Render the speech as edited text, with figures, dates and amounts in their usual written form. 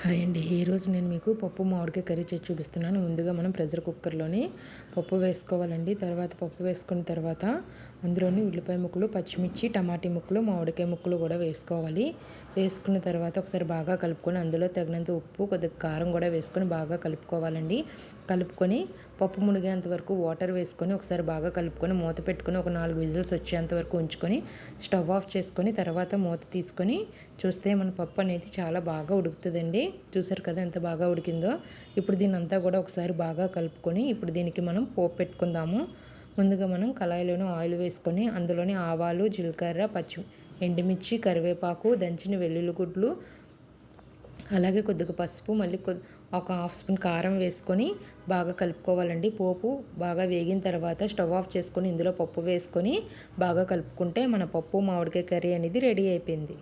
Hi అండి. ఈరోజు నేను మీకు పప్పు మామిడికాయ కర్రీ చేసి చూపిస్తున్నాను. ముందుగా మనం ప్రెషర్ కుక్కర్లోని పప్పు వేసుకోవాలండి. తర్వాత పప్పు వేసుకున్న తర్వాత అందులోని ఉల్లిపాయ ముక్కలు, పచ్చిమిర్చి, టమాటీ ముక్కలు, మామిడికాయ ముక్కలు కూడా వేసుకోవాలి. వేసుకున్న తర్వాత ఒకసారి బాగా కలుపుకొని అందులో తగినంత ఉప్పు, కొద్దిగా కారం కూడా వేసుకొని బాగా కలుపుకోవాలండి. కలుపుకొని పప్పు మునిగేంత వరకు వాటర్ వేసుకొని ఒకసారి బాగా కలుపుకొని మూత పెట్టుకొని ఒక 4 విజిల్స్ వచ్చేంత వరకు ఉంచుకొని స్టవ్ ఆఫ్ చేసుకొని తర్వాత మూత తీసుకొని చూస్తే మన పప్పు అనేది చాలా బాగా ఉడుకుతుందండి. చూసారు కదా ఎంత బాగా ఉడికిందో. ఇప్పుడు దీన్ని అంతా కూడా ఒకసారి బాగా కలుపుకొని ఇప్పుడు దీనికి మనం పోపు పెట్టుకుందాము. ముందుగా మనం కళాయిలోనే ఆయిల్ వేసుకొని అందులోని ఆవాలు, జీలకర్ర, ఎండుమిర్చి, కరివేపాకు, దంచిన వెల్లుల్లి గుడ్లు, అలాగే కొద్దిగా పసుపు, మళ్ళీ ఒక హాఫ్ స్పూన్ కారం వేసుకొని బాగా కలుపుకోవాలండి. పోపు బాగా వేగిన తర్వాత స్టవ్ ఆఫ్ చేసుకొని ఇందులో పప్పు వేసుకొని బాగా కలుపుకుంటే మన పప్పు మామిడికాయ కర్రీ అనేది రెడీ అయిపోయింది.